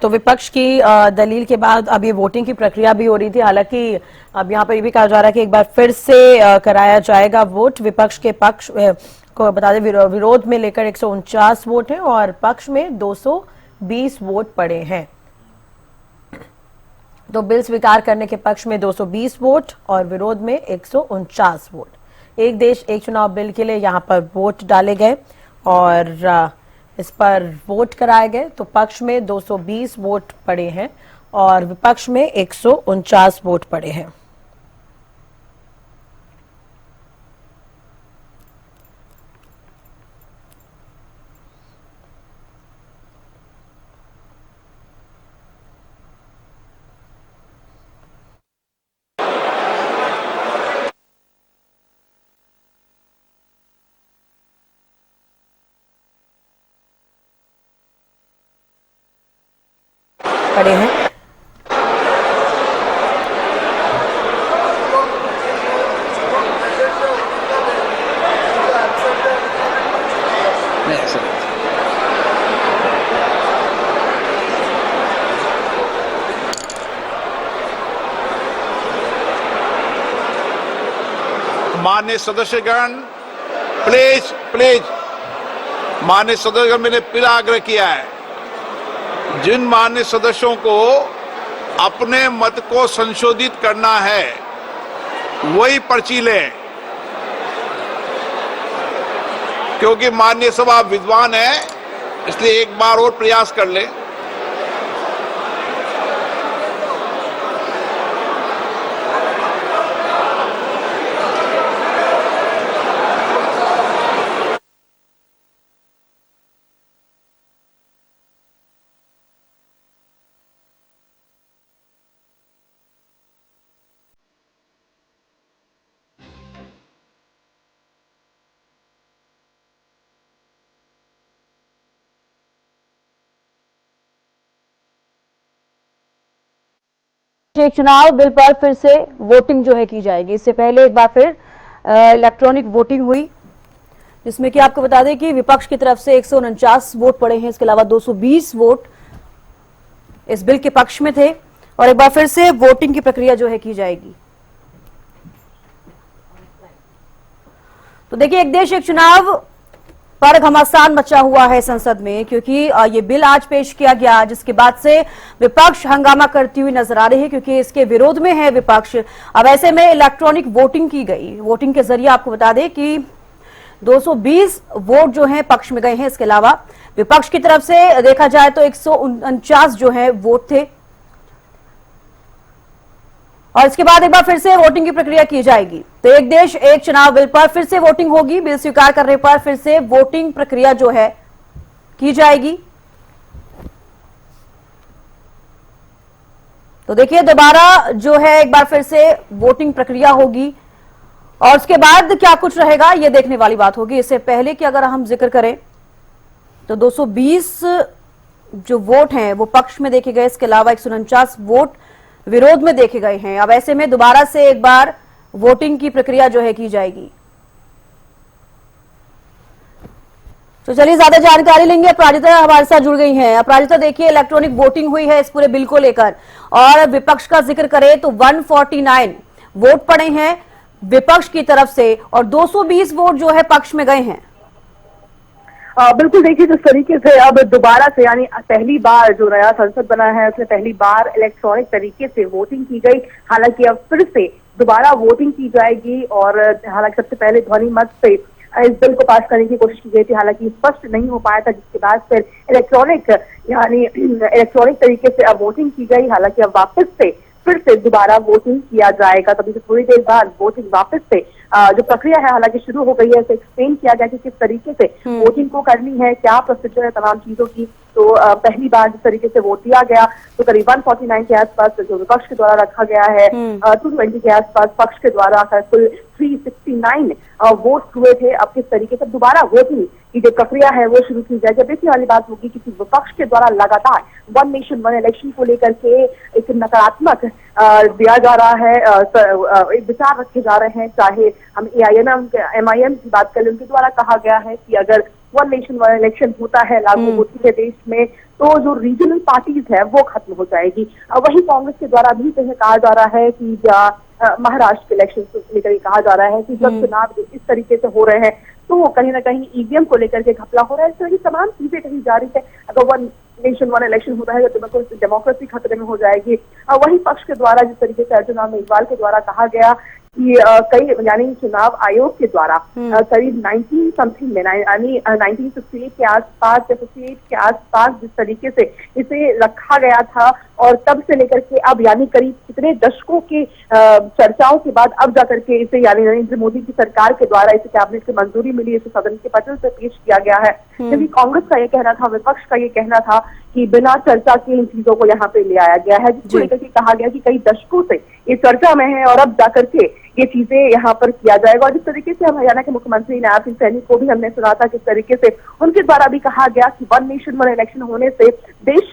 तो विपक्ष की दलील के बाद अब ये वोटिंग की प्रक्रिया भी हो रही थी। हालांकि अब यहाँ पर ये भी कहा जा रहा है कि एक बार फिर से कराया जाएगा वोट। विपक्ष के पक्ष को बता दें विरोध में लेकर 149 वोट हैं और पक्ष में 220 वोट पड़े हैं। तो बिल स्वीकार करने के पक्ष में 220 वोट और विरोध में 149 वोट। एक देश एक चुनाव बिल के लिए यहाँ पर वोट डाले गए और इस पर वोट कराए गए। तो पक्ष में 220 वोट पड़े हैं और विपक्ष में 149 वोट पड़े हैं। पड़े हैं। माननीय सदस्यगण प्लीज माननीय सदस्यगण, मैंने फिर आग्रह किया है, जिन माननीय सदस्यों को अपने मत को संशोधित करना है वही पर्ची लें, क्योंकि माननीय सभा विद्वान है, इसलिए एक बार और प्रयास कर लें। एक चुनाव बिल पर फिर से वोटिंग जो है की जाएगी। इससे पहले एक बार फिर इलेक्ट्रॉनिक वोटिंग हुई, जिसमें कि आपको बता दें कि विपक्ष की तरफ से 149 वोट पड़े हैं। इसके अलावा 220 वोट इस बिल के पक्ष में थे और एक बार फिर से वोटिंग की प्रक्रिया जो है की जाएगी। तो देखिए, एक देश एक चुनाव पर घमासान मचा हुआ है संसद में, क्योंकि ये बिल आज पेश किया गया, जिसके बाद से विपक्ष हंगामा करती हुई नजर आ रही है, क्योंकि इसके विरोध में है विपक्ष। अब ऐसे में इलेक्ट्रॉनिक वोटिंग की गई। वोटिंग के जरिए आपको बता दें कि 220 वोट जो हैं पक्ष में गए हैं। इसके अलावा विपक्ष की तरफ से देखा जाए तो 149 जो है वोट थे और इसके बाद एक बार फिर से वोटिंग की प्रक्रिया की जाएगी। तो एक देश एक चुनाव बिल पर फिर से वोटिंग होगी। बिल स्वीकार करने पर फिर से वोटिंग प्रक्रिया जो है की जाएगी। तो देखिए, दोबारा जो है एक बार फिर से वोटिंग प्रक्रिया होगी और उसके बाद क्या कुछ रहेगा ये देखने वाली बात होगी। इससे पहले कि अगर हम जिक्र करें तो 220 जो वोट हैं वो पक्ष में देखे गए। इसके अलावा 149 वोट विरोध में देखे गए हैं। अब ऐसे में दोबारा से एक बार वोटिंग की प्रक्रिया जो है की जाएगी। तो चलिए ज्यादा जानकारी लेंगे। अपराजिता हमारे साथ जुड़ गई हैं। अपराजिता, देखिए, इलेक्ट्रॉनिक वोटिंग हुई है इस पूरे बिल को लेकर और विपक्ष का जिक्र करें तो 149 वोट पड़े हैं विपक्ष की तरफ से और 220 वोट जो है पक्ष में गए हैं। बिल्कुल, देखिए, जिस तरीके से अब दोबारा से, यानी पहली बार जो नया संसद बना है उसमें पहली बार इलेक्ट्रॉनिक तरीके से वोटिंग की गई। हालांकि अब फिर से दोबारा वोटिंग की जाएगी और हालांकि सबसे पहले ध्वनि मत से इस बिल को पास करने की कोशिश की गई थी, हालांकि स्पष्ट नहीं हो पाया था, जिसके बाद फिर इलेक्ट्रॉनिक तरीके से अब वोटिंग की गई। हालांकि अब वापस से फिर से दोबारा वोटिंग किया जाएगा। तभी से थोड़ी देर बाद वोटिंग वापस से जो प्रक्रिया है हालांकि शुरू हो गई है। इसे एक्सप्लेन किया गया कि किस तरीके से वोटिंग को करनी है, क्या प्रोसीजर है तमाम चीजों की। तो पहली बार जिस तरीके से वोट दिया गया तो करीब 149 के आसपास जो विपक्ष के द्वारा रखा गया है, 220 के आसपास पक्ष के द्वारा कुल 369 वोट हुए थे। अब किस तरीके से दोबारा वोटिंग की जो प्रक्रिया है वो शुरू की जाए। जब देखने वाली बात होगी कि विपक्ष के द्वारा लगातार वन नेशन वन इलेक्शन को लेकर के एक नकारात्मक दिया जा रहा है, एक विचार रखे जा रहे हैं। चाहे हम MIM की बात करें, उनके द्वारा कहा गया है कि अगर वन नेशन वन इलेक्शन होता है, लागू होती है देश में, तो जो रीजनल पार्टीज है वो खत्म हो जाएगी। वही कांग्रेस के द्वारा भी कहा जा रहा है कि महाराष्ट्र के इलेक्शन को लेकर कहा जा रहा है कि जब चुनाव इस तरीके से हो रहे हैं तो कहीं ना कहीं ईवीएम को लेकर के घपला हो रहा है, इस तरह की तमाम चीजें कही जा रही है। अगर वन नेशन वन इलेक्शन होता है तो डेमोक्रेसी खतरे में हो जाएगी। वही पक्ष के द्वारा जिस तरीके से अर्जुन राम मेघवाल के द्वारा कहा गया कि कई यानी चुनाव आयोग के द्वारा करीब 19 समथिंग में यानी 1968 के आसपास या 58 के आसपास जिस तरीके से इसे रखा गया था और तब से लेकर के अब यानी करीब कितने दशकों के चर्चाओं के बाद अब जाकर के इसे यानी नरेंद्र मोदी की सरकार के द्वारा इसे कैबिनेट से मंजूरी मिली, इसे सदन के पटल से पेश किया गया है। क्योंकि कांग्रेस का ये कहना था, विपक्ष का ये कहना था कि बिना चर्चा के इन चीजों को यहाँ पे ले आया गया है, जिसको लेकर के कहा गया कि कई दशकों से ये चर्चा में है और अब जाकर के ये चीजें यहाँ पर किया जाएगा। और जिस तरीके से हम हरियाणा के मुख्यमंत्री नायब सिंह सैनी को भी हमने सुना था, किस तरीके से उनके द्वारा भी कहा गया कि वन नेशन वन इलेक्शन होने से देश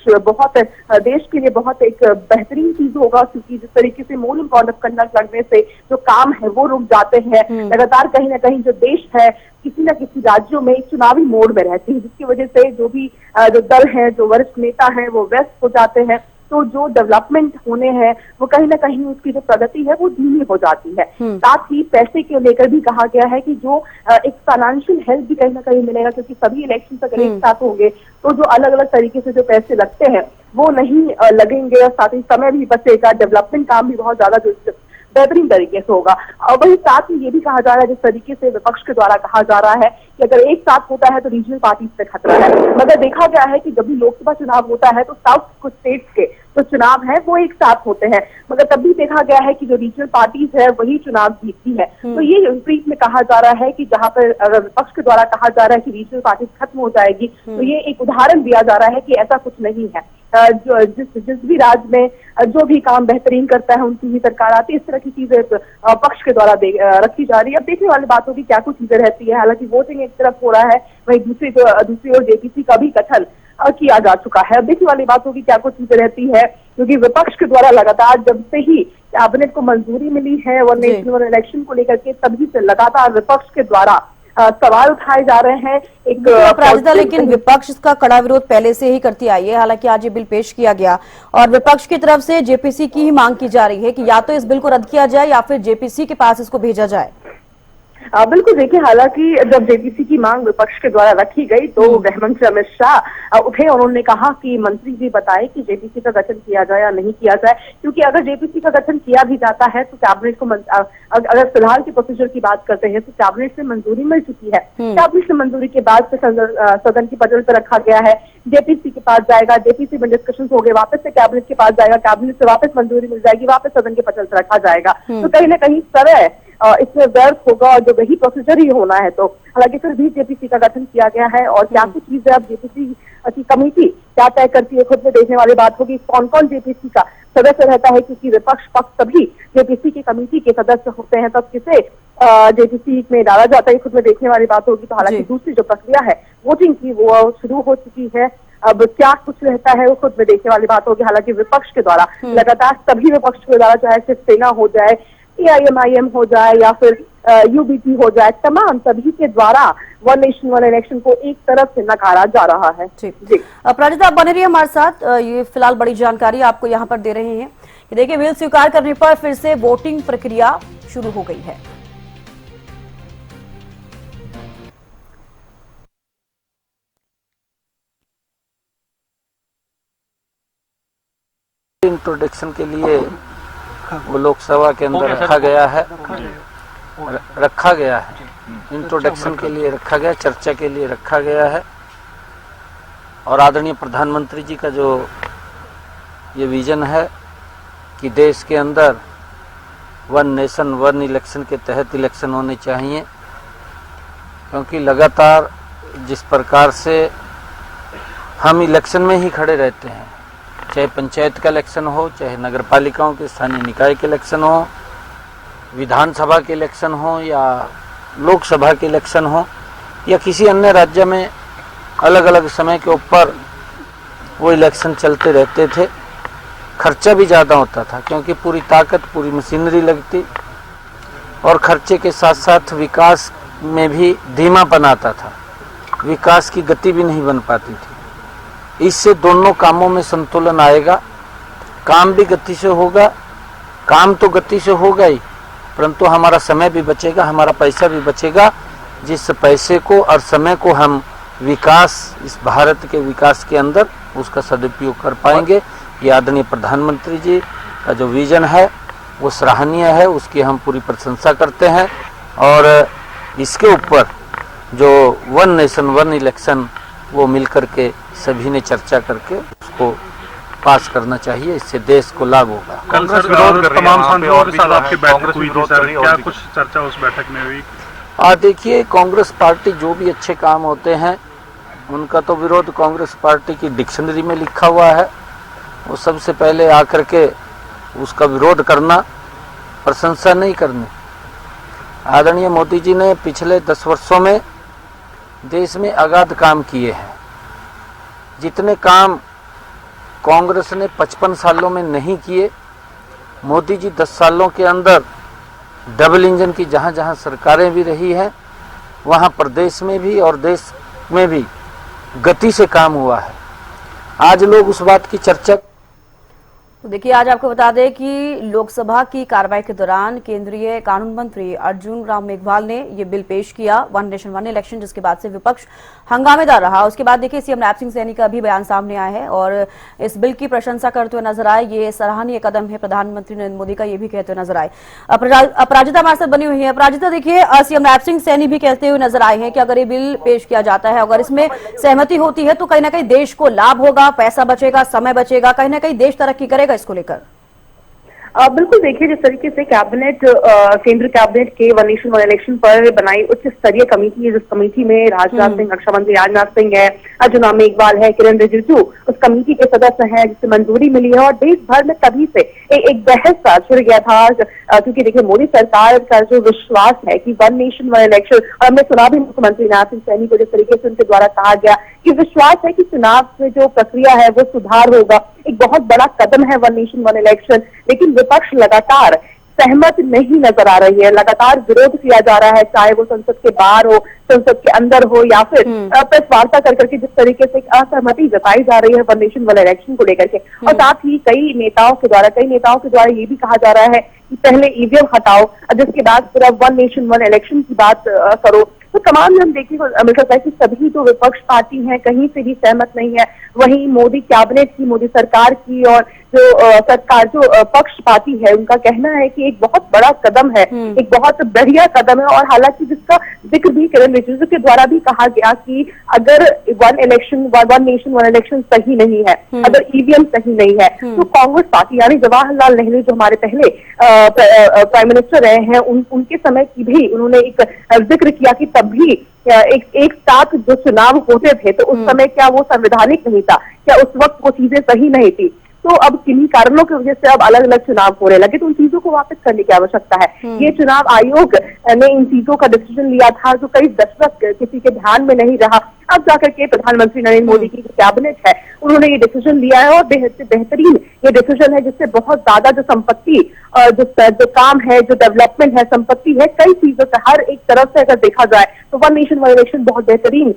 के लिए बहुत एक बेहतरीन चीज होगा, क्योंकि जिस तरीके से मोड ऑफ कंडक्ट लगने से जो काम है वो रुक जाते हैं। लगातार कहीं ना कहीं जो देश है किसी न किसी राज्यों में चुनावी मोड में रहती है, जिसकी वजह से जो दल है, जो वरिष्ठ नेता है वो व्यस्त हो जाते हैं, तो जो डेवलपमेंट होने हैं वो कहीं ना कहीं उसकी जो प्रगति है वो धीमी हो जाती है। साथ ही पैसे के लेकर भी कहा गया है कि जो एक फाइनेंशियल हेल्प भी कहीं ना कहीं मिलेगा, क्योंकि सभी इलेक्शन अगर एक साथ होंगे तो जो अलग अलग तरीके से जो पैसे लगते हैं वो नहीं लगेंगे, और साथ ही समय भी बचेगा, डेवलपमेंट काम भी बहुत ज्यादा जो बेहतरीन तरीके से होगा। और वही साथ ही ये भी कहा जा रहा है, जिस तरीके से विपक्ष के द्वारा कहा जा रहा है कि अगर एक साथ होता है तो रीजनल पार्टीज पे खतरा है, मगर देखा गया है कि जब भी लोकसभा चुनाव होता है तो साउथ कुछ स्टेट्स के जो चुनाव है वो एक साथ होते हैं, मगर तब भी देखा गया है कि जो रीजनल पार्टीज है वही चुनाव जीतती है। तो ये विपरीत में कहा जा रहा है कि जहां पर अगर विपक्ष के द्वारा कहा जा रहा है कि रीजनल पार्टीज खत्म हो जाएगी, तो ये एक उदाहरण दिया जा रहा है कि ऐसा कुछ नहीं है। जिस भी राज्य में जो भी काम बेहतरीन करता है उनकी ही सरकार आती है, इस तरह की चीजें पक्ष के द्वारा रखी जा रही है। अब देखने वाली बात होगी क्या कुछ चीजें रहती है। हालांकि वोटिंग एक तरफ हो रहा है, वहीं दूसरी ओर जेपीसी का भी गठन किया जा चुका है। अब देखने वाली बात होगी क्या कुछ चीजें रहती है, क्योंकि विपक्ष के द्वारा लगातार जब से ही कैबिनेट को मंजूरी मिली है वन नेशन वन इलेक्शन को लेकर के, तभी से लगातार विपक्ष के द्वारा सवाल उठाए जा रहे हैं। एक अपराजिता, लेकिन विपक्ष इसका कड़ा विरोध पहले से ही करती आई है। हालांकि आज ये बिल पेश किया गया और विपक्ष की तरफ से जेपीसी की ही मांग की जा रही है कि या तो इस बिल को रद्द किया जाए या फिर जेपीसी के पास इसको भेजा जाए। बिल्कुल देखिए, हालांकि जब जेपीसी की मांग विपक्ष के द्वारा रखी गई तो गृह मंत्री अमित शाह उठे और उन्होंने कहा कि मंत्री जी बताए कि जेपीसी का गठन किया जाए या नहीं किया जाए, क्योंकि अगर जेपीसी का गठन किया भी जाता है तो कैबिनेट को अगर फिलहाल की प्रोसीजर की बात करते हैं तो कैबिनेट से मंजूरी मिल चुकी है। कैबिनेट से मंजूरी के बाद से सदन की पटल पर रखा गया है, जेपीसी के पास जाएगा, जेपीसी में डिस्कशन हो गए, वापस से कैबिनेट के पास जाएगा, कैबिनेट से वापस मंजूरी मिल जाएगी, वापस सदन के पटल पर रखा जाएगा। तो कहीं ना कहीं समय इसमें व्यर्थ होगा और जो वही प्रोसीजर ही होना है। तो हालांकि फिर भी जेपीसी का गठन किया गया है और क्या कुछ चीजें अब जेपीसी की कमेटी क्या तय करती है, खुद में देखने वाली बात होगी। कौन कौन जेपीसी का सदस्य रहता है, क्योंकि विपक्ष पक्ष सभी जेपीसी की कमेटी के सदस्य होते हैं, तब किसे जेपीसी में डाला जाता है खुद में देखने वाली बात होगी। तो हालांकि दूसरी जो प्रक्रिया है वोटिंग की वो शुरू हो चुकी है। अब क्या कुछ रहता है वो खुद में देखने वाली बात होगी। हालांकि विपक्ष के द्वारा लगातार सभी विपक्ष के द्वारा, चाहे शिवसेना हो जाए, AIM हो जाए या फिर UBP हो जाए, तमाम सभी के द्वारा वन नेशन वन इलेक्शन को एक तरफ से नकारा जा रहा है। जी अपराजिता, आप बने रहिए हमारे साथ। ये फिलहाल बड़ी जानकारी आपको यहाँ पर दे रहे हैं कि देखिए, बिल स्वीकार करने पर फिर से वोटिंग प्रक्रिया शुरू हो गई है। इंट्रोडक्शन के लिए वो लोकसभा के अंदर रखा गया है, इंट्रोडक्शन के लिए रखा गया, चर्चा के लिए रखा गया है। और आदरणीय प्रधानमंत्री जी का जो ये विजन है कि देश के अंदर वन नेशन वन इलेक्शन के तहत इलेक्शन होने चाहिए, क्योंकि लगातार जिस प्रकार से हम इलेक्शन में ही खड़े रहते हैं, चाहे पंचायत का इलेक्शन हो, चाहे नगर पालिकाओं के स्थानीय निकाय के इलेक्शन हो, विधानसभा के इलेक्शन हो या लोकसभा के इलेक्शन हो, या किसी अन्य राज्य में अलग अलग समय के ऊपर वो इलेक्शन चलते रहते थे। खर्चा भी ज़्यादा होता था, क्योंकि पूरी ताकत पूरी मशीनरी लगती और खर्चे के साथ साथ विकास में भी धीमापन आता था, विकास की गति भी नहीं बन पाती थी। इससे दोनों कामों में संतुलन आएगा, काम भी गति से होगा। काम तो गति से होगा ही, परंतु हमारा समय भी बचेगा, हमारा पैसा भी बचेगा, जिस पैसे को और समय को हम विकास, इस भारत के विकास के अंदर उसका सदुपयोग कर पाएंगे। ये आदरणीय प्रधानमंत्री जी का जो विजन है वो सराहनीय है, उसकी हम पूरी प्रशंसा करते हैं। और इसके ऊपर जो वन नेशन वन इलेक्शन वो मिलकर के सभी ने चर्चा करके उसको पास करना चाहिए, इससे देश को लाभ होगा। कांग्रेस विरोध कर तमाम सांसदों के साथ आपकी बैठक हुई थी सर, क्या कुछ चर्चा उस बैठक में हुई? देखिए, कांग्रेस पार्टी जो भी अच्छे काम होते हैं उनका तो विरोध कांग्रेस पार्टी की डिक्शनरी में लिखा हुआ है। वो सबसे पहले आकर के उसका विरोध करना, प्रशंसा नहीं करनी। आदरणीय मोदी जी ने पिछले 10 वर्षों में देश में अगाध काम किए हैं। जितने काम कांग्रेस ने 55 सालों में नहीं किए, मोदी जी 10 सालों के अंदर डबल इंजन की जहां जहां सरकारें भी रही हैं वहां प्रदेश में भी और देश में भी गति से काम हुआ है। आज लोग उस बात की चर्चा। तो देखिए, आज आपको बता दें कि लोकसभा की कार्रवाई के दौरान केंद्रीय कानून मंत्री अर्जुन राम मेघवाल ने ये बिल पेश किया, वन नेशन वन इलेक्शन, जिसके बाद से विपक्ष हंगामेदार रहा। उसके बाद देखिए, सीएम नैब सिंह सैनी का भी बयान सामने आया है और इस बिल की प्रशंसा करते हुए नजर आए। ये सराहनीय कदम है प्रधानमंत्री नरेंद्र मोदी का, ये भी कहते हुए नजर आए। अपराजिता हमारे साथ बनी हुई है। अपराजिता, देखिए, सीएम नैब सिंह सैनी भी कहते हुए नजर आए हैं कि अगर ये बिल पेश किया जाता है, अगर इसमें सहमति होती है तो कहीं ना कहीं देश को लाभ होगा, पैसा बचेगा, समय बचेगा, कहीं ना कहीं देश तरक्की करेगा इसको लेकर। बिल्कुल, देखिए, जिस तरीके से कैबिनेट, केंद्र कैबिनेट के वन नेशन वन इलेक्शन पर बनाई उच्च स्तरीय कमेटी है, जिस कमेटी में राजनाथ सिंह, रक्षा मंत्री राजनाथ सिंह है, अर्जुन राम मेघवाल है, किरण रिजिजू उस कमेटी के सदस्य हैं, जिससे मंजूरी मिली है। और देश भर में तभी से एक बहस छिड़ गया था, क्योंकि देखिए, मोदी सरकार का जो विश्वास है कि वन नेशन वन इलेक्शन, और हमने सुना भी मुख्यमंत्री नारायण सिंह सैनी को जिस तरीके से उनके द्वारा कहा गया कि विश्वास है कि चुनाव में जो प्रक्रिया है वो सुधार होगा, एक बहुत बड़ा कदम है वन नेशन वन इलेक्शन। लेकिन विपक्ष लगातार सहमत नहीं नजर आ रही है, लगातार विरोध किया जा रहा है, चाहे वो संसद के बाहर हो, संसद के अंदर हो, या फिर प्रेस वार्ता कर करके जिस तरीके से असहमति जताई जा रही है वन नेशन वन इलेक्शन को लेकर के। और साथ ही कई नेताओं के द्वारा ये भी कहा जा रहा है कि पहले ईवीएम हटाओ, जिसके बाद फिर अब वन नेशन वन इलेक्शन की बात करो। तो तमाम हम देखने को मिल सकता है कि सभी जो विपक्ष पार्टी हैं कहीं से भी सहमत नहीं है। वहीं मोदी कैबिनेट की, मोदी सरकार की और जो सरकार जो पक्ष पार्टी है उनका कहना है कि एक बहुत बड़ा कदम है, एक बहुत बढ़िया कदम है। और हालांकि जिसका जिक्र भी किरण रिजिजू के द्वारा भी कहा गया कि अगर वन नेशन वन इलेक्शन सही नहीं है, अगर ईवीएम सही नहीं है, तो कांग्रेस पार्टी यानी जवाहरलाल नेहरू जो हमारे पहले प्राइम मिनिस्टर रहे हैं, उनके समय की भी उन्होंने एक जिक्र किया कि तब भी एक साथ जो चुनाव होते थे तो उस समय क्या वो संवैधानिक नहीं था, क्या उस वक्त वो चीजें सही नहीं थी। तो अब किन्हीं कारणों की वजह से अब अलग अलग चुनाव होने लगे, तो उन चीजों को वापस करने की आवश्यकता है। ये चुनाव आयोग ने इन चीजों का डिसीजन लिया था जो कई दशक किसी के ध्यान में नहीं रहा। अब जाकर के प्रधानमंत्री नरेंद्र मोदी की जो कैबिनेट है उन्होंने ये डिसीजन लिया है और बेहतरीन ये डिसीजन है, जिससे बहुत ज्यादा जो संपत्ति, जो काम है, जो डेवलपमेंट है, संपत्ति है, कई चीजों से हर एक तरफ से अगर देखा जाए तो वन नेशन वन इलेक्शन बहुत बेहतरीन,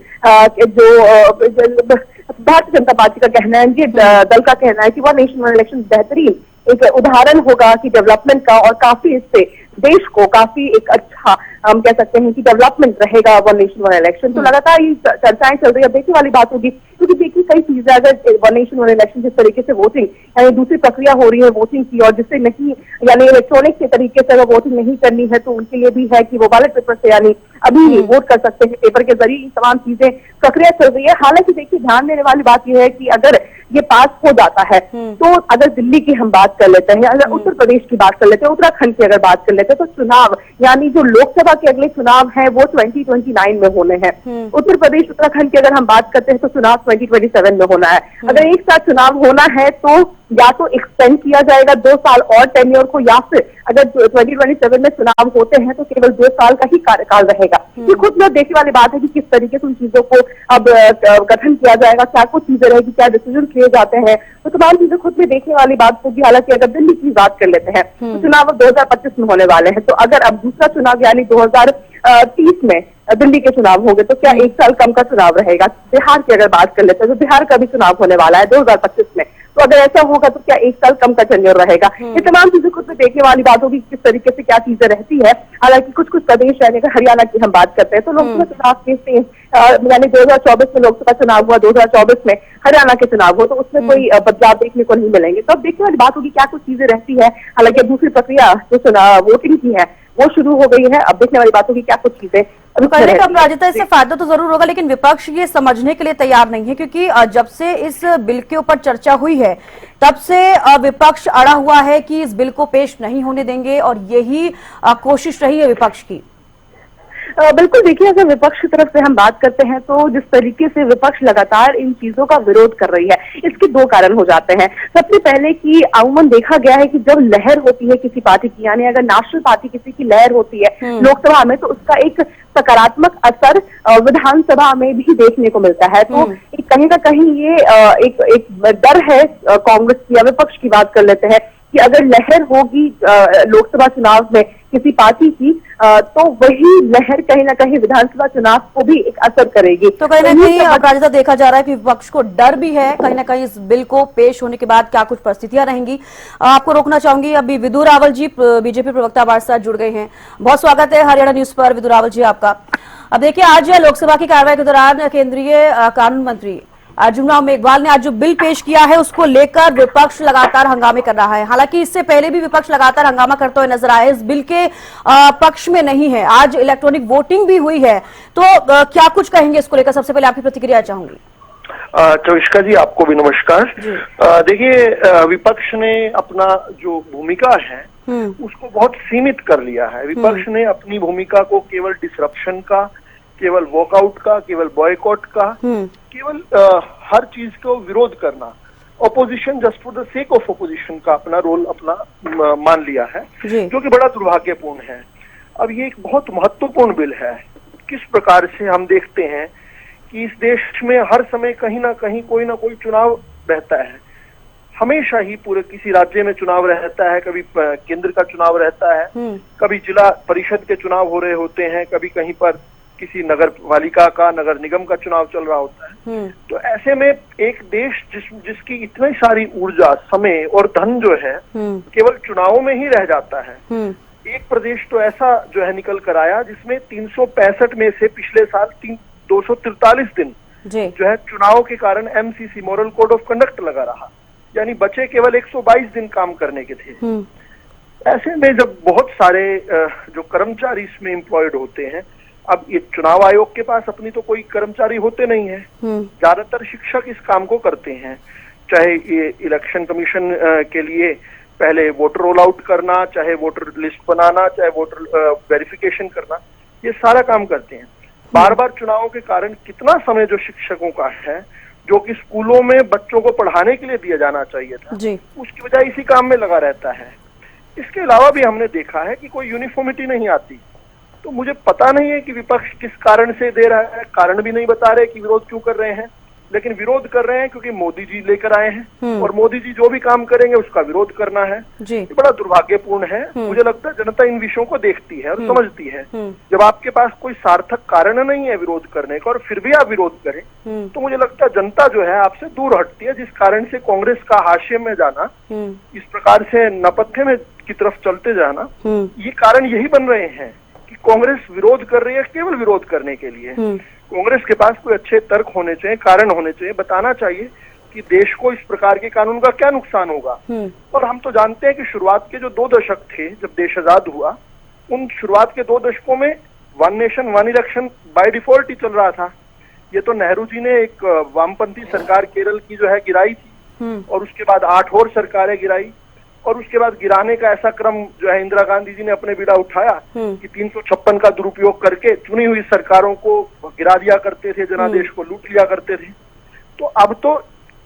जो भारतीय जनता पार्टी का कहना है, ये दल का कहना है कि वन नेशन वन इलेक्शन बेहतरीन एक उदाहरण होगा कि डेवलपमेंट का, और काफी इससे देश को काफी एक अच्छा हम कह सकते हैं कि डेवलपमेंट रहेगा वन नेशन वन इलेक्शन। तो लगातार ये चर्चाएं चल रही है, देखने वाली बात होगी, क्योंकि देखिए कई चीजें अगर वन नेशन वन इलेक्शन जिस तरीके से वोटिंग यानी दूसरी प्रक्रिया हो रही है वोटिंग की, और जिससे नहीं यानी इलेक्ट्रॉनिक के तरीके से अगर वोटिंग नहीं करनी है तो उनके लिए भी है कि वो बैलेट पेपर से यानी अभी वोट कर सकते हैं पेपर के जरिए। तमाम चीजें प्रक्रिया चल रही है। हालांकि देखिए ध्यान देने वाली बात यह है कि अगर ये पास हो जाता है तो अगर दिल्ली की हम बात कर लेते हैं, अगर उत्तर प्रदेश की बात कर लेते हैं, उत्तराखंड की अगर बात कर लेते हैं, तो चुनाव यानी जो लोकसभा के अगले चुनाव है वो 2029 में होने हैं। उत्तर प्रदेश उत्तराखंड की अगर हम बात करते हैं तो चुनाव 2027 में होना है। अगर एक साथ चुनाव होना है तो या तो एक्सटेंड किया जाएगा 2 साल और टेन्योर को, या फिर अगर 2027 में चुनाव होते हैं तो केवल 2 साल का ही कार्यकाल रहेगा। ये खुद में देखने वाली बात है कि किस तरीके से उन चीजों को अब गठन किया जाएगा, क्या कुछ चीजें रहेगी, क्या डिसीजन किए जाते हैं, तो तमाम चीजें खुद में देखने वाली बात होगी। हालांकि अगर दिल्ली की बात कर लेते हैं तो चुनाव अब 2025 में होने वाले हैं, तो अगर अब दूसरा चुनाव यानी 2030 में दिल्ली के चुनाव होंगे तो क्या 1 साल कम का चुनाव रहेगा। बिहार की अगर बात कर लेते हैं तो बिहार का भी चुनाव होने वाला है 2025 में, तो अगर ऐसा होगा तो क्या 1 साल कम का टेन्योर रहेगा। ये तमाम चीजें खुद में देखने वाली बात होगी किस तरीके से क्या चीजें रहती है। हालांकि कुछ कुछ प्रदेश यानी अगर हरियाणा की हम बात करते हैं तो लोकसभा चुनाव के यानी 2024 में लोकसभा चुनाव हुआ, 2024 में हरियाणा के चुनाव हो, तो उसमें कोई बदलाव देखने को नहीं मिलेंगे। तो अब देखने वाली बात होगी क्या कुछ चीजें रहती है। हालांकि अब दूसरी प्रक्रिया जो चुनाव वोटिंग की है वो शुरू हो गई है, अब देखने वाली बात होगी क्या कुछ चीजें। कहने का अपराजिता, इससे फायदा तो जरूर होगा, लेकिन विपक्ष ये समझने के लिए तैयार नहीं है, क्योंकि जब से इस बिल के ऊपर चर्चा हुई है तब से विपक्ष अड़ा हुआ है कि इस बिल को पेश नहीं होने देंगे, और यही कोशिश रही है विपक्ष की। बिल्कुल, देखिए अगर विपक्ष की तरफ से हम बात करते हैं तो जिस तरीके से विपक्ष लगातार इन चीजों का विरोध कर रही है, इसके 2 कारण हो जाते हैं। सबसे पहले कि अमूमन देखा गया है कि जब लहर होती है किसी पार्टी की, यानी अगर नेशनल पार्टी किसी की लहर होती है लोकसभा में, तो उसका एक सकारात्मक असर विधानसभा में भी देखने को मिलता है। तो कहीं ना कहीं ये एक डर है कांग्रेस की या विपक्ष की बात कर लेते हैं कि अगर लहर होगी लोकसभा चुनाव में किसी पार्टी की तो वही लहर कहीं ना कहीं विधानसभा चुनाव को भी एक असर करेगी। तो कहीं ना कहीं अपराजिता देखा जा रहा है कि विपक्ष को डर भी है कहीं ना कहीं इस बिल को पेश होने के बाद क्या कुछ परिस्थितियां रहेंगी। आपको रोकना चाहूंगी, अभी विदु रावल जी बीजेपी प्रवक्ता हमारे साथ जुड़ गए हैं। बहुत स्वागत है हरियाणा न्यूज पर विदु रावल जी आपका। अब देखिए, आज लोकसभा की कार्रवाई के दौरान केंद्रीय कानून मंत्री अर्जुन राम मेघवाल ने आज जो बिल पेश किया है उसको लेकर विपक्ष लगातार हंगामे कर रहा है। हालांकि इससे पहले भी विपक्ष लगातार हंगामा करते हुए नजर आए, इस बिल के पक्ष में नहीं है। आज इलेक्ट्रॉनिक वोटिंग भी हुई है, तो क्या कुछ कहेंगे इसको लेकर? सबसे पहले आपकी प्रतिक्रिया चाहूंगी। चविष्का जी, आपको भी नमस्कार। देखिए, विपक्ष ने अपना जो भूमिका है उसको बहुत सीमित कर लिया है। विपक्ष ने अपनी भूमिका को केवल डिसरप्शन का, केवल वॉकआउट का, केवल बॉयकॉट का, केवल हर चीज को विरोध करना, opposition just for the sake of opposition का अपना रोल अपना मान लिया है, जो कि बड़ा दुर्भाग्यपूर्ण है। अब ये एक बहुत महत्वपूर्ण बिल है। किस प्रकार से हम देखते हैं कि इस देश में हर समय कहीं ना कहीं कोई ना कोई चुनाव रहता है। हमेशा ही पूरे किसी राज्य में चुनाव रहता है, कभी केंद्र का चुनाव रहता है, कभी जिला परिषद के चुनाव हो रहे होते हैं, कभी कहीं पर किसी नगर पालिका का, नगर निगम का चुनाव चल रहा होता है। तो ऐसे में एक देश जिसकी इतनी सारी ऊर्जा, समय और धन जो है केवल चुनावों में ही रह जाता है। एक प्रदेश तो ऐसा जो है निकल कर आया जिसमें 365 में से पिछले साल 243 दिन जो है चुनाव के कारण MCC moral code of conduct लगा रहा, यानी बचे केवल 122 दिन काम करने के थे। ऐसे में जब बहुत सारे जो कर्मचारी इसमें एम्प्लॉयड होते हैं, अब ये चुनाव आयोग के पास अपनी तो कोई कर्मचारी होते नहीं है, ज्यादातर शिक्षक इस काम को करते हैं। चाहे ये इलेक्शन कमीशन के लिए पहले वोटर रोल आउट करना, चाहे वोटर लिस्ट बनाना, चाहे वोटर वेरिफिकेशन करना, ये सारा काम करते हैं। बार बार चुनावों के कारण कितना समय जो शिक्षकों का है, जो कि स्कूलों में बच्चों को पढ़ाने के लिए दिया जाना चाहिए था, उसकी वजह इसी काम में लगा रहता है। इसके अलावा भी हमने देखा है कि कोई यूनिफॉर्मिटी नहीं आती। तो मुझे पता नहीं है कि विपक्ष किस कारण से दे रहा है, कारण भी नहीं बता रहे कि विरोध क्यों कर रहे हैं, लेकिन विरोध कर रहे हैं क्योंकि मोदी जी लेकर आए हैं और मोदी जी जो भी काम करेंगे उसका विरोध करना है। ये बड़ा दुर्भाग्यपूर्ण है। मुझे लगता है जनता इन विषयों को देखती है और समझती है। जब आपके पास कोई सार्थक कारण नहीं है विरोध करने का और फिर भी आप विरोध करें, तो मुझे लगता है जनता जो है आपसे दूर हटती है, जिस कारण से कांग्रेस का हाशिए में जाना, इस प्रकार से नपत्थे में की तरफ चलते जाना, ये कारण यही बन रहे हैं कि कांग्रेस विरोध कर रही है केवल विरोध करने के लिए। कांग्रेस के पास कोई अच्छे तर्क होने चाहिए, कारण होने चाहिए, बताना चाहिए कि देश को इस प्रकार के कानून का क्या नुकसान होगा। और हम तो जानते हैं कि शुरुआत के जो 2 दशक थे जब देश आजाद हुआ, उन शुरुआत के 2 दशकों में 1 नेशन 1 इलेक्शन बाय डिफॉल्ट ही चल रहा था। ये तो नेहरू जी ने एक वामपंथी सरकार केरल की जो है गिराई थी, और उसके बाद 8 और सरकारें गिराई, और उसके बाद गिराने का ऐसा क्रम जो है इंदिरा गांधी जी ने अपने बीड़ा उठाया कि 356 का दुरुपयोग करके चुनी हुई सरकारों को गिरा दिया करते थे, जनादेश को लूट लिया करते थे। तो अब तो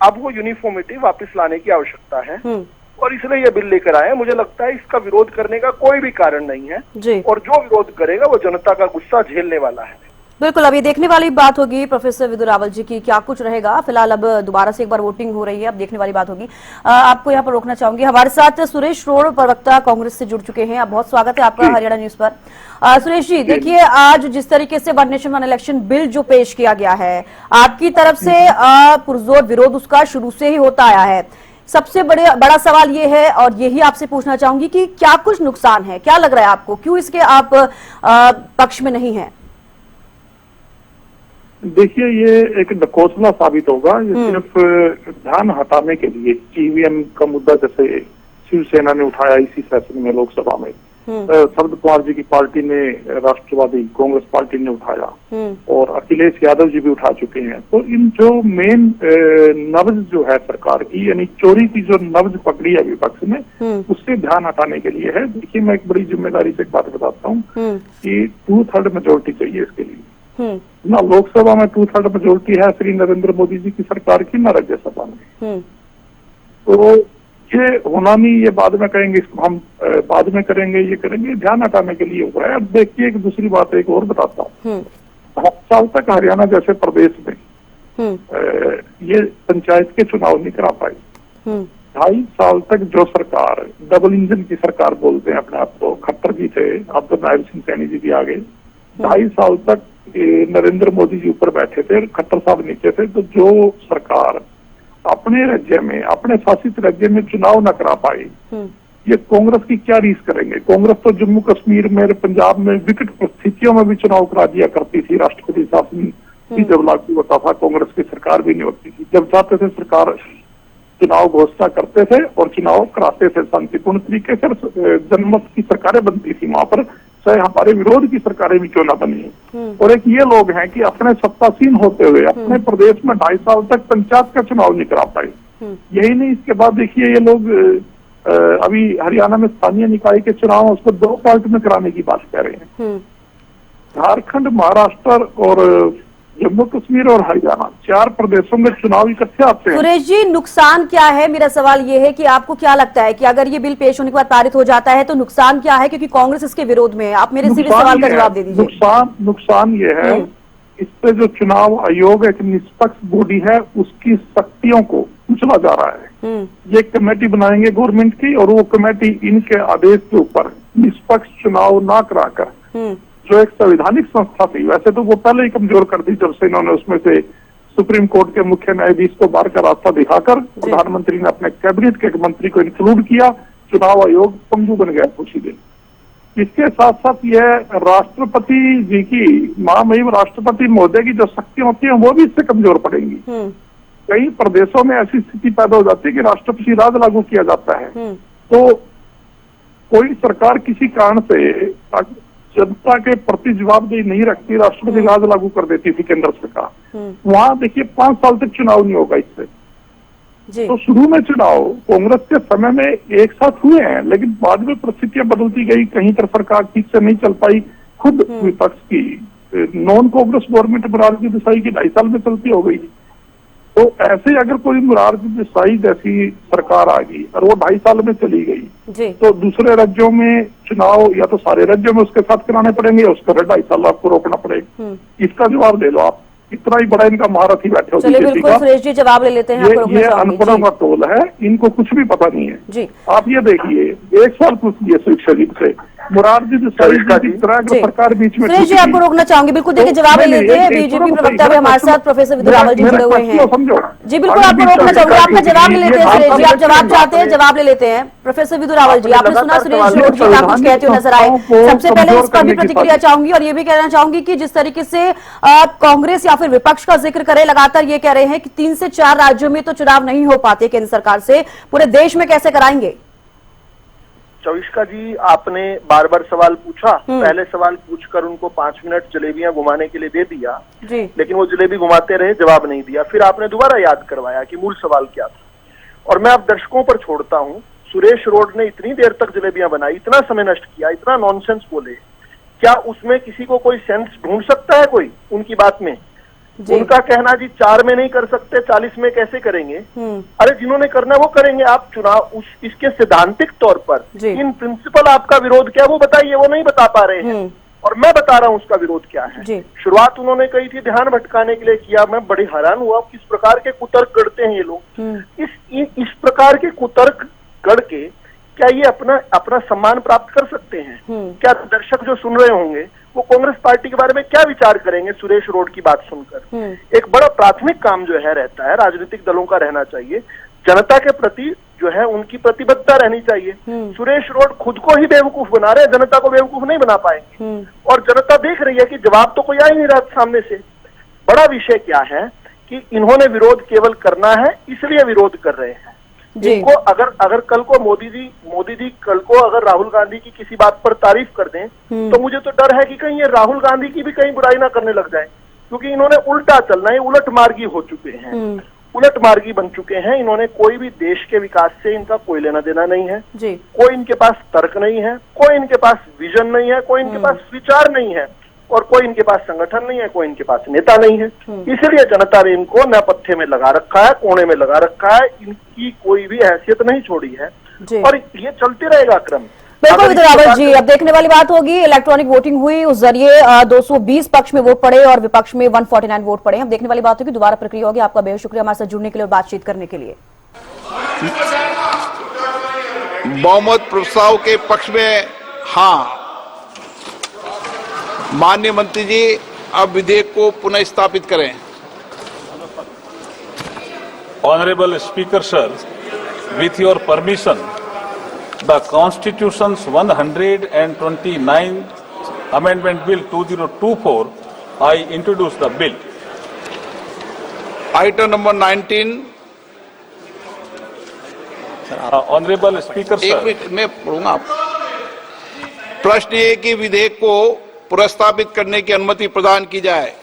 अब वो यूनिफॉर्मिटी वापस लाने की आवश्यकता है और इसलिए ये बिल लेकर आए। मुझे लगता है इसका विरोध करने का कोई भी कारण नहीं है जी। और जो विरोध करेगा वो जनता का गुस्सा झेलने वाला है। बिल्कुल, अब ये देखने वाली बात होगी प्रोफेसर विदुर रावल जी की क्या कुछ रहेगा। फिलहाल अब दोबारा से एक बार वोटिंग हो रही है, अब देखने वाली बात होगी। आपको यहाँ पर रोकना चाहूंगी, हमारे साथ सुरेश रोड़ प्रवक्ता कांग्रेस से जुड़ चुके हैं। आप बहुत स्वागत है आपका हरियाणा न्यूज पर। सुरेश जी, देखिए आज जिस तरीके से one nation one election bill जो पेश किया गया है, आपकी तरफ से पुरजोर विरोध उसका शुरू से ही होता आया है। सबसे बड़ा सवाल ये है और यही आपसे पूछना चाहूंगी कि क्या कुछ नुकसान है, क्या लग रहा है आपको, क्यों इसके आप पक्ष में नहीं है? देखिए, ये एक ढकोसला साबित होगा। ये सिर्फ ध्यान हटाने के लिए ईवीएम का मुद्दा जैसे शिवसेना ने उठाया इसी सेशन में लोकसभा में, शरद पवार जी की पार्टी ने, राष्ट्रवादी कांग्रेस पार्टी ने उठाया और अखिलेश यादव जी भी उठा चुके हैं। तो इन जो मेन नब्ज जो है सरकार की, यानी चोरी की जो नब्ज पकड़ी है विपक्ष ने, उससे ध्यान हटाने के लिए है। देखिए, मैं एक बड़ी जिम्मेदारी से एक बात बताता हूँ कि 2/3 मेजोरिटी चाहिए इसके लिए। ना लोकसभा में 2/3 मेजोरिटी है श्री नरेंद्र मोदी जी की सरकार की, ना राज्यसभा में। तो ये होना नहीं, ये बाद में कहेंगे, इसको हम बाद में करेंगे, ये करेंगे, ध्यान हटाने के लिए हुआ है। अब देखिए, एक दूसरी बात एक और बताता हूँ। 7 साल तक हरियाणा जैसे प्रदेश में ये पंचायत के चुनाव नहीं करा पाई। 2.5 साल तक जो सरकार, डबल इंजन की सरकार बोलते हैं अपने आप को, खट्टर जी थे, अब तो नायब सिंह सैनी जी भी आ गए। 2.5 साल तक नरेंद्र मोदी जी ऊपर बैठे थे, खट्टर साहब नीचे थे। तो जो सरकार अपने राज्य में, अपने शासित राज्य में चुनाव न करा पाई, ये कांग्रेस की क्या रीस करेंगे? कांग्रेस तो जम्मू कश्मीर में, पंजाब में विकट परिस्थितियों में भी चुनाव करा दिया करती थी। राष्ट्रपति शासन भी जब लागू होता था, कांग्रेस की सरकार भी नहीं होती थी। जब चाहते थे सरकार चुनाव घोषणा करते थे और चुनाव कराते थे शांतिपूर्ण तरीके से। जनमत की सरकारें बनती थी वहां पर, चाहे हमारे विरोध की सरकारें भी क्यों ना बनी। और एक ये लोग हैं कि अपने सत्तासीन होते हुए अपने प्रदेश में 2.5 साल तक पंचायत का चुनाव नहीं करा पाए। यही नहीं, इसके बाद देखिए ये लोग अभी हरियाणा में स्थानीय निकाय के चुनाव उसको 2 पार्ट में कराने की बात कह रहे हैं। झारखंड, महाराष्ट्र और जम्मू कश्मीर और हरियाणा, 4 प्रदेशों में चुनाव इकट्ठे आते हैं। सुरेश जी, नुकसान क्या है? मेरा सवाल ये है कि आपको क्या लगता है कि अगर ये बिल पेश होने के बाद पारित हो जाता है तो नुकसान क्या है, क्योंकि कांग्रेस इसके विरोध में है? आप मेरे सीधे सवाल का जवाब दे दीजिए। नुकसान ये है, इस पे जो चुनाव आयोग एक निष्पक्ष बॉडी है, उसकी शक्तियों को कुचला जा रहा है। ये कमेटी बनाएंगे गवर्नमेंट की और वो कमेटी इनके आदेश के ऊपर निष्पक्ष चुनाव ना कराकर, जो एक संवैधानिक संस्था थी, वैसे तो वो पहले ही कमजोर कर दी जब से इन्होंने उसमें से सुप्रीम कोर्ट के मुख्य न्यायाधीश को बाहर का रास्ता दिखाकर प्रधानमंत्री ने अपने कैबिनेट के एक मंत्री को इंक्लूड किया। चुनाव आयोग पंगु बन गया कुछ ही दिन। इसके साथ साथ यह राष्ट्रपति जी की, महामहिम राष्ट्रपति महोदय की जो शक्तियां होती हैं वो भी इससे कमजोर पड़ेंगी। कई प्रदेशों में ऐसी स्थिति पैदा हो जाती है कि राष्ट्रपति राज लागू किया जाता है। तो कोई सरकार किसी कारण से जनता के प्रति जवाबदेही नहीं रखती, राष्ट्रपति राज लागू कर देती थी केंद्र सरकार। वहां देखिए 5 साल तक चुनाव नहीं होगा इससे। तो शुरू में चुनाव कांग्रेस के समय में एक साथ हुए हैं, लेकिन बाद में परिस्थितियां बदलती गई, कहीं पर सरकार ठीक से नहीं चल पाई। खुद विपक्ष की नॉन कांग्रेस गवर्नमेंट मोरारजी देसाई की 2.5 साल में चलती हो गई। तो ऐसे अगर कोई मोरारजी देसाई जैसी सरकार आ गई और वो 2.5 साल में चली गई, तो दूसरे राज्यों में चुनाव या तो सारे राज्यों में उसके साथ कराने पड़ेंगे या उसका 2.5 साल आपको रोकना पड़ेगा। इसका जवाब दे लो आप, इतना ही बड़ा इनका महारथ ही बैठे हो। चलिए बिल्कुल सुरेश जी, जवाब ले लेते हैं। ये अनपढ़ों का टोल है, इनको कुछ भी पता नहीं है जी। आप ये देखिए, 1 साल पूछिए शिक्षा जी से, मोरारजी देसाई की तरह सरकार बीच में। सुरेश जी, आपको रोकना चाहूंगी, बिल्कुल देखिए जवाब ले लेते हैं। बीजेपी प्रवक्ता भी हमारे साथ प्रोफेसर विदुर रावल जी जुड़े हुए हैं। जी बिल्कुल, आपको रोकना चाहूंगी, आपका जवाब ले लेते हैं। सुरेश जी, आप जवाब चाहते हैं, जवाब ले लेते हैं। प्रोफेसर विदुर रावल जी, आपने सुना सुरेश रोड जी क्या कुछ कहते हुए नजर आए। सबसे पहले इस पर भी प्रतिक्रिया चाहूंगी और ये भी कहना चाहूंगी कि जिस तरीके से कांग्रेस या फिर विपक्ष का जिक्र करे, लगातार ये कह रहे हैं कि 3 से 4 राज्यों में तो चुनाव नहीं हो पाते केंद्र सरकार से, पूरे देश में कैसे कराएंगे? चविष्का जी, आपने बार बार सवाल पूछा। पहले सवाल पूछकर उनको 5 मिनट जलेबियां घुमाने के लिए दे दिया जी। लेकिन वो जलेबी घुमाते रहे, जवाब नहीं दिया। फिर आपने दोबारा याद करवाया कि मूल सवाल क्या था। और मैं आप दर्शकों पर छोड़ता हूं, सुरेश रोड ने इतनी देर तक जलेबियां बनाई, इतना समय नष्ट किया, इतना नॉनसेंस बोले, क्या उसमें किसी को कोई सेंस ढूंढ सकता है कोई उनकी बात में? उनका कहना जी 4 में नहीं कर सकते, 40 में कैसे करेंगे। अरे जिन्होंने करना वो करेंगे, आप चुनाव इसके सैद्धांतिक तौर पर इन प्रिंसिपल आपका विरोध क्या वो बताइए, वो नहीं बता पा रहे हैं और मैं बता रहा हूं उसका विरोध क्या है। शुरुआत उन्होंने कही थी ध्यान भटकाने के लिए किया, मैं बड़ी हैरान हुआ किस प्रकार के कुतर्क गढ़ते हैं ये लोग। इस प्रकार के कुतर्क गढ़ के क्या ये अपना सम्मान प्राप्त कर सकते हैं? क्या दर्शक जो सुन रहे होंगे वो कांग्रेस पार्टी के बारे में क्या विचार करेंगे सुरेश रोड की बात सुनकर? एक बड़ा प्राथमिक काम जो है रहता है राजनीतिक दलों का रहना चाहिए, जनता के प्रति जो है उनकी प्रतिबद्धता रहनी चाहिए। सुरेश रोड खुद को ही बेवकूफ बना रहे हैं, जनता को बेवकूफ नहीं बना पाएंगे और जनता देख रही है कि जवाब तो कोई आ ही नहीं रहा सामने से। बड़ा विषय क्या है कि इन्होंने विरोध केवल करना है इसलिए विरोध कर रहे हैं। इनको अगर कल को मोदी जी कल को अगर राहुल गांधी की किसी बात पर तारीफ कर दें तो मुझे तो डर है कि कहीं ये राहुल गांधी की भी कहीं बुराई ना करने लग जाए, क्योंकि इन्होंने उल्टा चलना है, उलट मार्गी हो चुके हैं, उलट मार्गी बन चुके हैं। इन्होंने कोई भी देश के विकास से इनका कोई लेना देना नहीं है, कोई इनके पास तर्क नहीं है, कोई इनके पास विजन नहीं है, कोई इनके पास विचार नहीं है और कोई इनके पास संगठन नहीं है, कोई इनके पास नेता नहीं है। इसलिए जनता ने इनको नपत्थे में लगा रखा है, कोने में लगा रखा है, इनकी कोई भी हैसियत नहीं छोड़ी है और ये चलते रहेगा क्रम। बिल्कुल विद्यावत जी, अब देखने वाली बात होगी, इलेक्ट्रॉनिक वोटिंग हुई, उस जरिए 220 पक्ष में वोट पड़े और विपक्ष में 149 वोट पड़े। अब देखने वाली बात होगी, दोबारा प्रक्रिया होगी। आपका बेहद शुक्रिया हमारे साथ जुड़ने के लिए और बातचीत करने के लिए। बहुमत प्रस्ताव के पक्ष में हाँ, माननीय मंत्री जी अब विधेयक को पुनः स्थापित करें। Honorable Speaker sir, with your permission, the Constitution's 129 Amendment Bill 2024, I introduce the bill. Item number 19. Honorable Speaker sir. एक मिनट मैं पढ़ूंगा। प्रश्न ये कि विधेयक को पुनर्स्थापित करने की अनुमति प्रदान की जाए।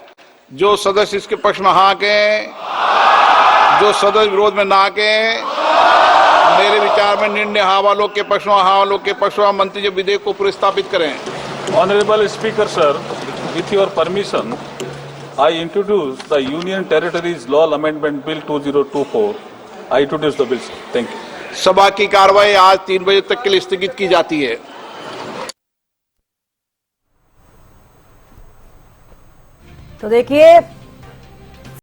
जो सदस्य इसके पक्ष में हाँ कहें, जो सदस्य विरोध में ना कहें। मेरे विचार में निर्णय हाँ वालों के पक्ष में, हाँ वालों के पक्ष में। मंत्री जी विधेयक को पुनर्स्थापित करें। Honorable Speaker sir, with your permission, I introduce the Union Territories Law Amendment Bill 2024. I introduce the bill, sir. Thank you. सभा की कार्रवाई आज 3 बजे तक के लिए स्थगित की जाती है। तो देखिए